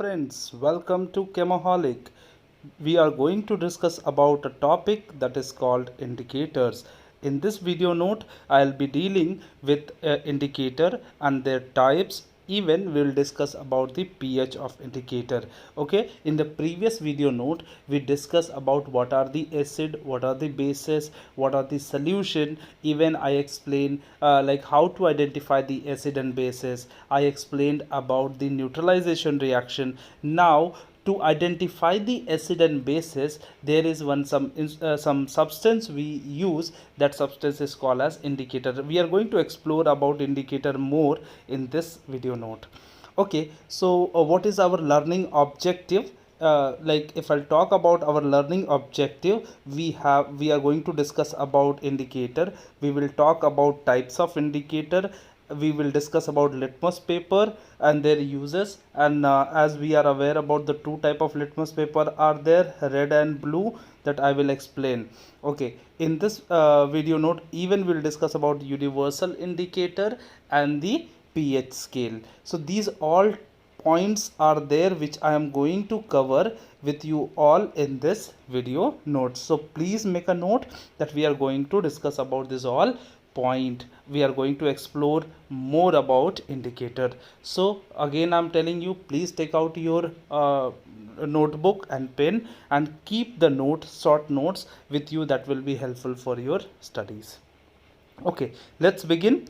friends, welcome to Chemoholic. We are going to discuss about a topic that is called indicators. In this video note, I'll be dealing with indicator and their types. Even we'll discuss about the pH of indicator. Okay, in the previous video note we discussed about what are the acid, what are the bases, what are the solution. Even I explained like how to identify the acid and bases. I explained about the neutralization reaction. Now to identify the acid and bases, there is some substance we use. That substance is called as indicator. We are going to explore about indicator more in this video note. Okay, so what is our learning objective? Like if I'll talk about our learning objective, we are going to discuss about indicator. We will talk about types of indicator. We will discuss about litmus paper and their uses, and as we are aware about the two type of litmus paper are there, red and blue, that I will explain. Okay, in this video note even we'll discuss about universal indicator and the pH scale. So these all points are there which I am going to cover with you all in this video notes. So please make a note that we are going to discuss about this all point. We are going to explore more about indicator. So again I'm telling you, please take out your notebook and pen and keep the short notes with you. That will be helpful for your studies. Okay, let's begin.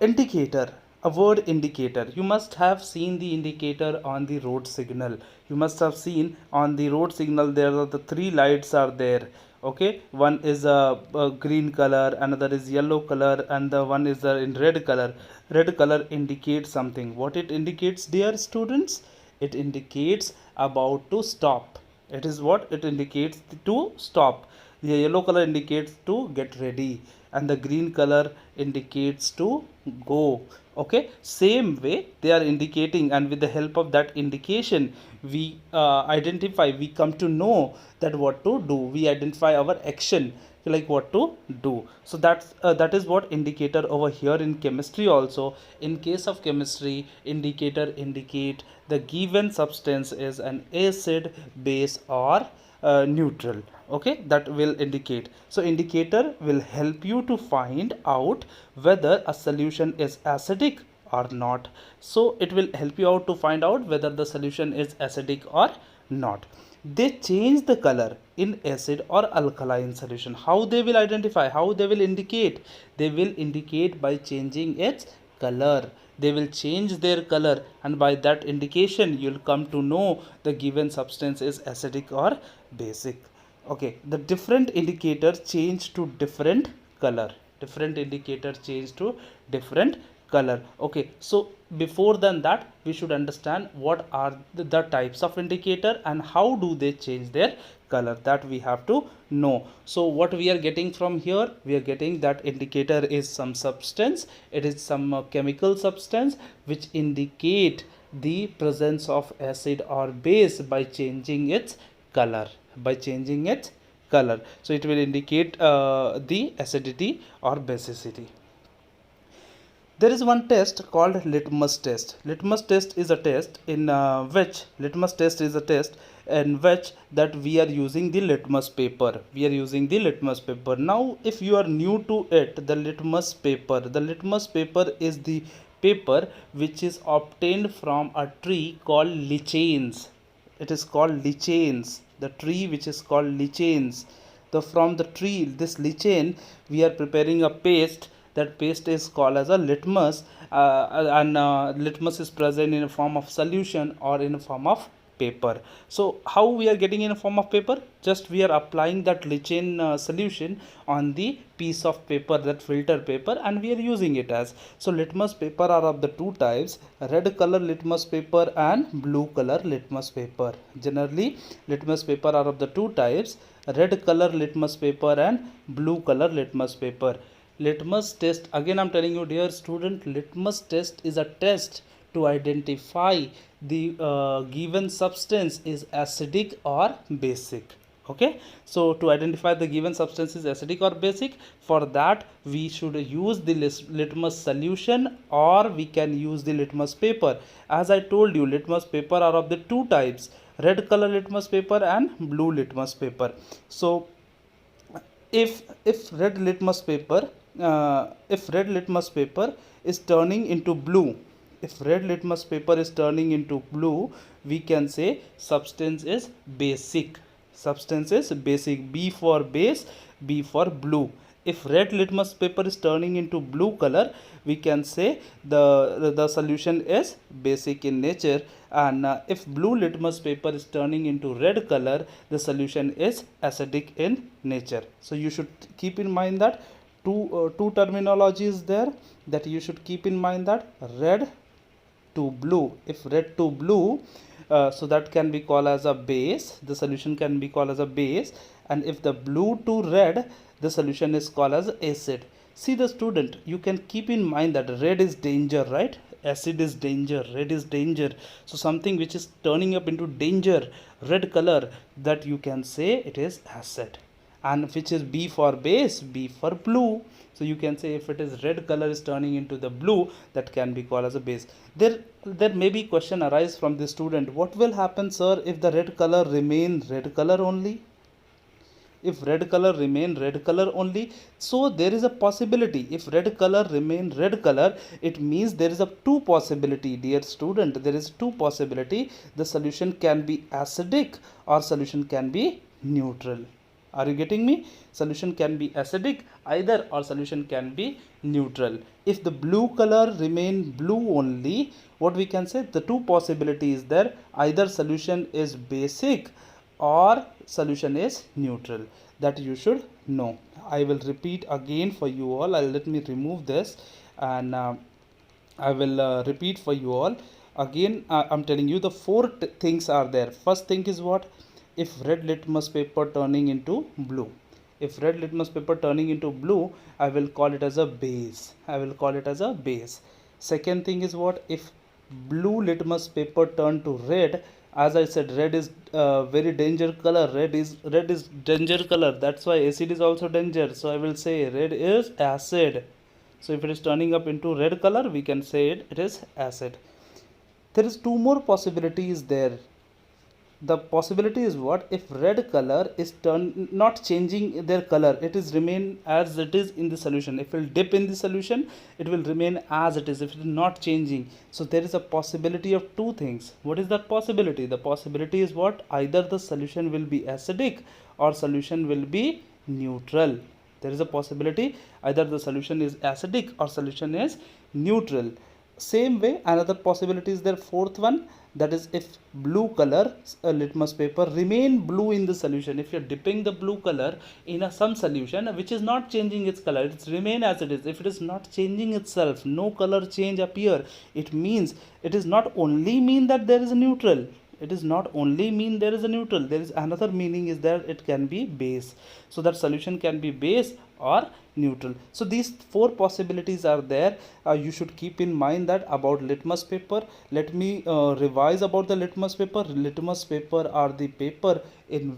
Indicator, a word indicator. You must have seen the indicator on the road signal. You must have seen on the road signal there are the three lights are there. Okay, one is a green color, another is yellow color, and the one is in red color. Red color indicates something. What it indicates, dear students? It indicates about to stop. It is what it indicates, to stop. The yellow color indicates to get ready, and the green color indicates to go. Okay, same way they are indicating, and with the help of that indication we identify, we come to know that what to do. We identify our action, like what to do. So that is what indicator over here in chemistry also. In case of chemistry, indicator indicate the given substance is an acid, base, or neutral. Okay, that will indicate. So indicator will help you to find out whether a solution is acidic or not. So it will help you out to find out whether the solution is acidic or not. They change the color in acid or alkaline solution. How they will identify, how they will indicate? They will indicate by changing its color. They will change their color, and by that indication you'll come to know the given substance is acidic or basic. Okay, the different indicators change to different color. Different indicator change to different color. Okay, so before than that we should understand what are the types of indicator and how do they change their color. That we have to know. So what we are getting from here, we are getting that indicator is some substance. It is some chemical substance which indicate the presence of acid or base by changing its color. By changing its color, so it will indicate the acidity or basicity. There is one test called litmus test. Litmus test is a test in which that we are using the litmus paper. We are using the litmus paper. Now if you are new to it, the litmus paper is the paper which is obtained from a tree called lichens. It is called lichens. The tree which is called lichens. From the tree, this lichen, we are preparing a paste. That paste is called as a litmus, and litmus is present in a form of solution or in a form of paper. So how we are getting in a form of paper? Just we are applying that lichen solution on the piece of paper, that filter paper, and we are using it as. So litmus paper are of the two types: red color litmus paper and blue color litmus paper. Generally litmus paper are of the two types: red color litmus paper and blue color litmus paper. Litmus test, again I'm telling you dear student, litmus test is a test to identify the given substance is acidic or basic. Okay, so to identify the given substance is acidic or basic, for that we should use the litmus solution, or we can use the litmus paper. As I told you, litmus paper are of the two types, red color litmus paper and blue litmus paper. So if red litmus paper if red litmus paper is turning into blue, if red litmus paper is turning into blue, we can say substance is basic. Substance is basic. B for base, B for blue. If red litmus paper is turning into blue color, we can say the solution is basic in nature. And if blue litmus paper is turning into red color, the solution is acidic in nature. So you should keep in mind that two terminology is there, that you should keep in mind, that red to blue. If red to blue, so that can be called as a base, the solution can be called as a base. And if the blue to red, the solution is called as acid. See the student, you can keep in mind that red is danger, right? Acid is danger, red is danger. So something which is turning up into danger, red color, that you can say it is acid. And which is B for base, B for blue. So you can say if it is red color is turning into the blue, that can be called as a base. There may be question arise from the student, what will happen, sir, if the red color remain red color only? If red color remain red color only, so there is a possibility. If red color remain red color, it means there is a two possibility, dear student, there is two possibility. The solution can be acidic or solution can be neutral. Are you getting me? Solution can be acidic either, or solution can be neutral. If the blue color remain blue only, what we can say, the two possibilities there, either solution is basic or solution is neutral. That you should know. I will repeat again for you all. Let me remove this, and I will repeat for you all again. I'm telling you the four things are there. First thing is what? If red litmus paper turning into blue, if red litmus paper turning into blue, I will call it as a base. I will call it as a base. Second thing is what? If blue litmus paper turn to red, as I said, red is very danger color. Red is danger color. That's why acid is also danger. So I will say red is acid. So if it is turning up into red color, we can say it is acid. There is two more possibilities there. The possibility is what? If red color is not changing their color, it is remain as it is in the solution. If it will dip in the solution, it will remain as it is, if it is not changing. So there is a possibility of two things. What is that possibility? The possibility is what? Either the solution will be acidic or solution will be neutral. There is a possibility either the solution is acidic or solution is neutral. Same way, another possibility is there, fourth one, that is if blue color litmus paper remain blue in the solution. If you are dipping the blue color in some solution which is not changing its color, it remain as it is. If it is not changing itself, no color change appear, it means it is not only mean that there is a neutral. It is not only mean there is a neutral, there is another meaning is that it can be base. So that solution can be base or neutral. So these four possibilities are there. You should keep in mind that about litmus paper. Let me revise about the litmus paper. Litmus paper are the paper in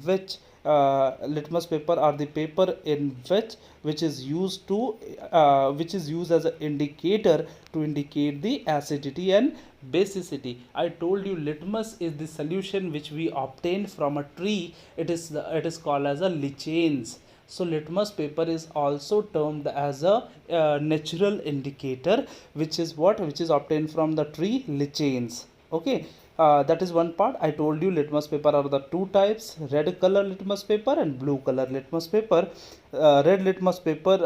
which which is used to which is used as an indicator to indicate the acidity and basicity. I told you litmus is the solution which we obtained from a tree. It is called as a lichens. So litmus paper is also termed as a natural indicator, which is what? Which is obtained from the tree lichens. Okay. That is one part. I told you litmus paper are the two types, red color litmus paper and blue color litmus paper. Red litmus paper,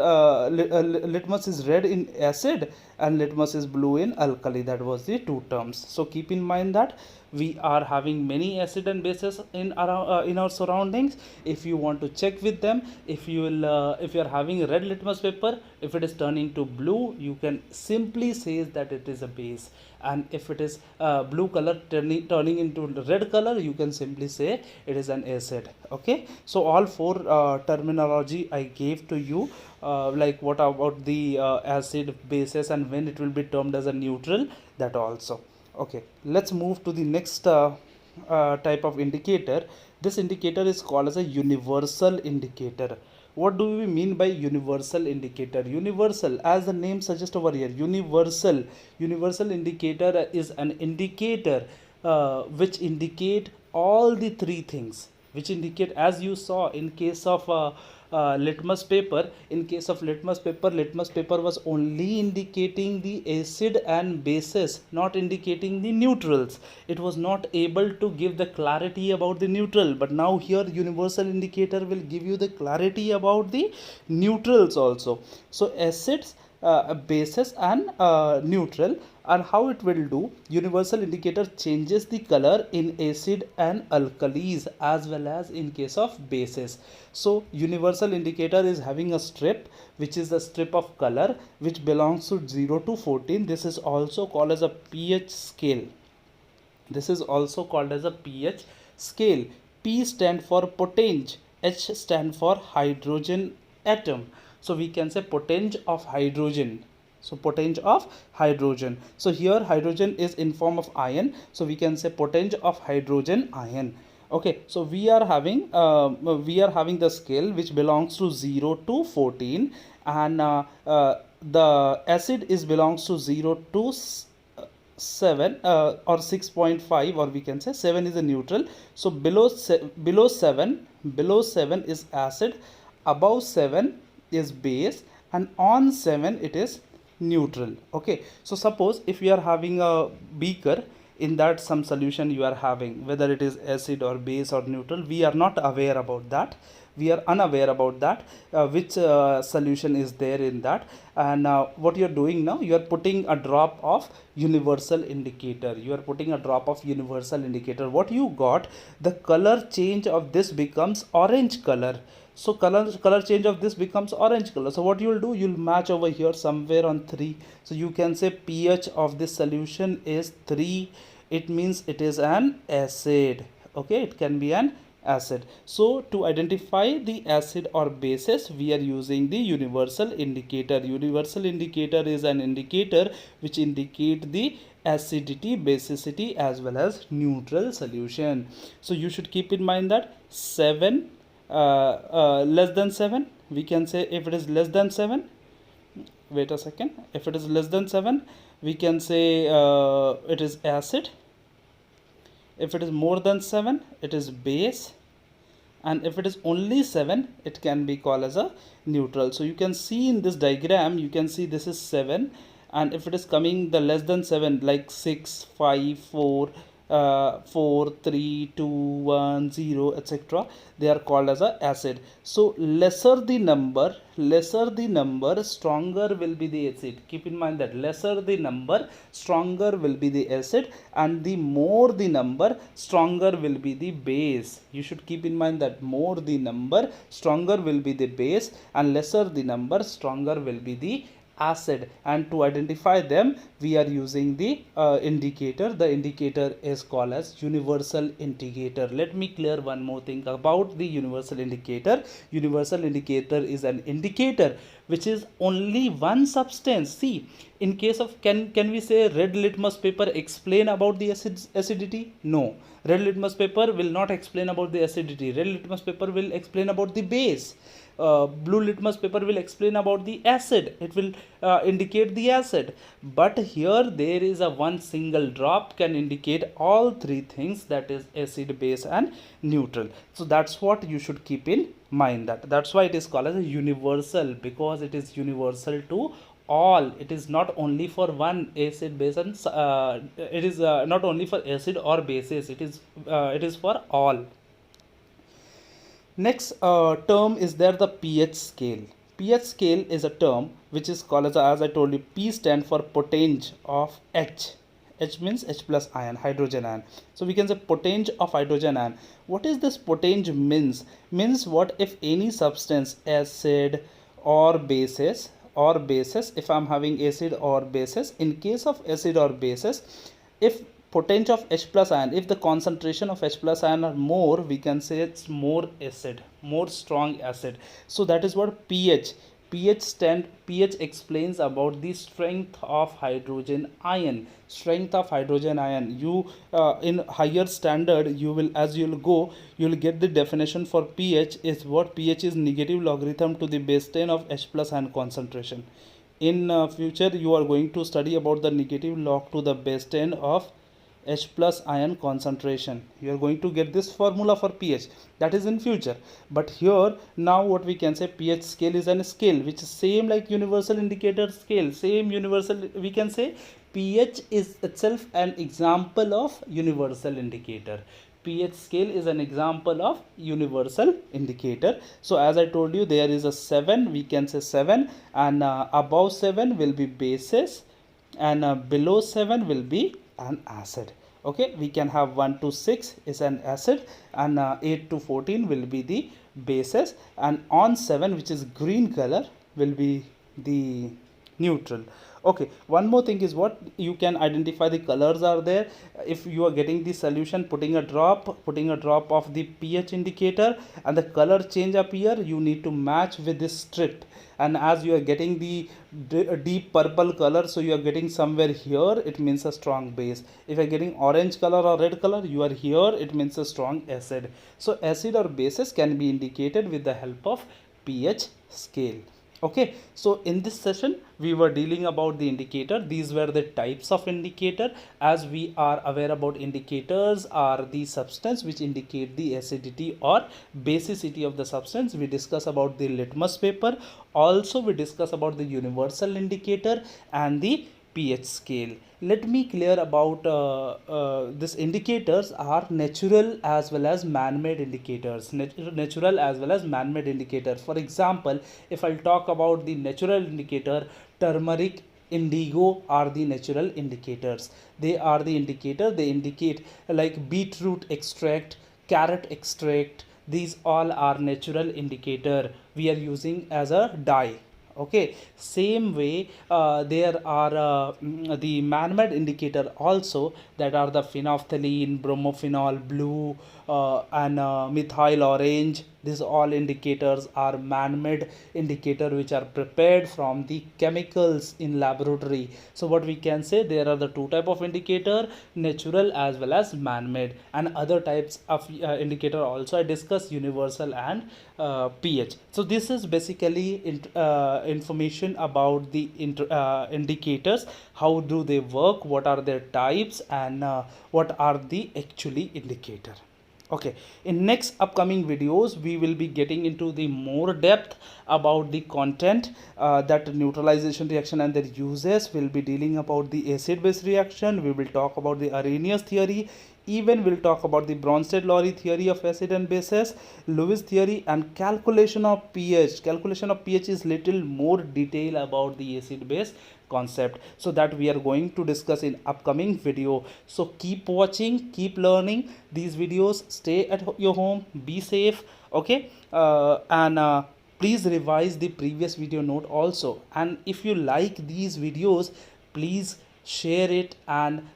litmus is red in acid and litmus is blue in alkali. That was the two terms. So keep in mind that we are having many acid and bases in our surroundings. If you want to check with them, if you are having red litmus paper, if it is turning to blue, you can simply say that it is a base. And if it is blue color turning into red color, you can simply say it is an acid. Okay, so all four terminology I gave to you, like what about the acid, bases, and when it will be termed as a neutral, that also. Okay, let's move to the next type of indicator, This indicator is called as a universal indicator. What do we mean by universal indicator? Universal, as the name suggests over here, universal indicator is an indicator which indicate all the three things, which indicate, as you saw in case of litmus paper. In case of litmus paper was only indicating the acid and bases, not indicating the neutrals. It was not able to give the clarity about the neutral, but now here universal indicator will give you the clarity about the neutrals also. So acids, bases and neutral. And how it will do, universal indicator changes the color in acid and alkalis as well as in case of bases. So universal indicator is having a strip, which is a strip of color which belongs to 0 to 14. This is also called as a pH scale. This is also called as a pH scale. P stand for potenge, H stand for hydrogen atom. So we can say potenge of hydrogen. So potenge of hydrogen. So here hydrogen is in form of ion. So we can say potenge of hydrogen ion. Okay, so we are having the scale which belongs to 0 to 14, and the acid is belongs to 0 to 7 or 6.5, or we can say 7 is a neutral. So below 7 is acid, above 7 is base, and on 7 it is neutral. Okay, so suppose if you are having a beaker, in that some solution you are having, whether it is acid or base or neutral, we are not aware about that, we are unaware about that, which solution is there in that. And what you are doing now, you are putting a drop of universal indicator. What you got, the color change of this becomes orange color. So color change of this becomes orange color. So what you will do, you'll match over here somewhere on 3. So you can say pH of this solution is 3. It means it is an acid. Okay, it can be an acid. So to identify the acid or bases, we are using the universal indicator. Universal indicator is an indicator which indicate the acidity, basicity as well as neutral solution. So you should keep in mind that 7 less than 7, we can say if it is less than 7, wait a second, if it is less than 7, we can say it is acid. If it is more than 7, it is base, and if it is only 7, it can be called as a neutral. So you can see in this diagram, you can see this is 7, and if it is coming the less than 7, like 6, 5, 4, 4, 3, 2, 1, 0, etc., they are called as a acid. So lesser the number, stronger will be the acid. Keep in mind that lesser the number, stronger will be the acid, and the more the number, stronger will be the base. You should keep in mind that more the number, stronger will be the base, and lesser the number, stronger will be the acid. And to identify them, we are using the indicator. The indicator is called as universal indicator. Let me clear one more thing about the universal indicator. Universal indicator is an indicator which is only one substance. See, in case of, can we say red litmus paper explain about the acidity? No, red litmus paper will not explain about the acidity. Red litmus paper will explain about the base. Blue litmus paper will explain about the acid. It will indicate the acid. But here there is a one single drop can indicate all three things, that is acid, base and neutral. So that's what you should keep in mind. That's why it is called as a universal, because it is universal to all. It is not only for one acid, base and it is not only for acid or bases. It is for all. Next term is there, the pH scale. pH scale is a term which is called as I told you, P stand for potenge of H. H means H plus ion, hydrogen ion. So we can say potenge of hydrogen ion. What is this potenge means? Means what if any substance, acid or bases, if I'm having acid or bases, in case of acid or bases, if potential of H plus ion, if the concentration of H plus ion are more, we can say it's more acid, more strong acid. So that is what pH. pH explains about the strength of hydrogen ion. Strength of hydrogen ion. You in higher standard, you will, as you'll go, you'll get the definition for pH is what? pH is negative logarithm to the base 10 of H plus ion concentration. In future you are going to study about the negative log to the base 10 of H plus ion concentration. You are going to get this formula for pH, that is in future. But here now what we can say, pH scale is a scale which is same like universal indicator scale, same universal. We can say pH is itself an example of universal indicator. pH scale is an example of universal indicator. So as I told you, there is a 7, we can say 7, and above 7 will be bases, and below 7 will be an acid. Okay, we can have 1 to 6 is an acid, and 8 to 14 will be the bases, and on 7, which is green color, will be the neutral. Okay, one more thing is what you can identify, the colors are there. If you are getting the solution, putting a drop of the pH indicator, and the color change appear, you need to match with this strip. And as you are getting the deep purple color, so you are getting somewhere here, it means a strong base. If you are getting orange color or red color, you are here, it means a strong acid. So acid or bases can be indicated with the help of pH scale. Okay, so in this session we were dealing about the indicator. These were the types of indicator. As we are aware about, indicators are the substance which indicate the acidity or basicity of the substance. We discuss about the litmus paper. Also we discuss about the universal indicator and the pH scale. Let me clear about this indicators are natural as well as man-made indicators. Natural as well as man-made indicator. For example, if I'll talk about the natural indicator, turmeric, indigo are the natural indicators. They are the indicator. They indicate like beetroot extract, carrot extract. These all are natural indicator we are using as a dye. Okay, same way there are the man-made indicator also, that are the phenolphthalein, bromophenol blue, and methyl orange. These all indicators are man-made indicator which are prepared from the chemicals in laboratory. So what we can say, there are the two type of indicator, natural as well as man-made, and other types of indicator also I discussed, universal and pH. So this is basically information about the indicators. How do they work, what are their types, and what are the actually indicator. Okay, in next upcoming videos we will be getting into the more depth about the content, that neutralization reaction and their uses. We'll be dealing about the acid base reaction. We will talk about the Arrhenius theory. Even we'll talk about the Bronsted-Lowry theory of acid and bases, Lewis theory, and calculation of pH. Calculation of pH is little more detail about the acid base concept, so that we are going to discuss in upcoming video. So keep watching, keep learning these videos. Stay at your home, be safe. Okay, and please revise the previous video note also. And if you like these videos, please share it, and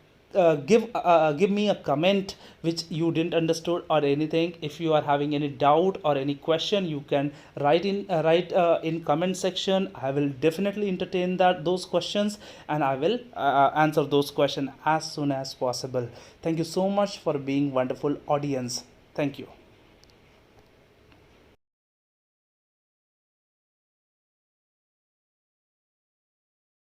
give me a comment which you didn't understood or anything. If you are having any doubt or any question, you can write in comment section. I will definitely entertain those questions, and I will answer those questions as soon as possible. Thank you so much for being wonderful audience. Thank you.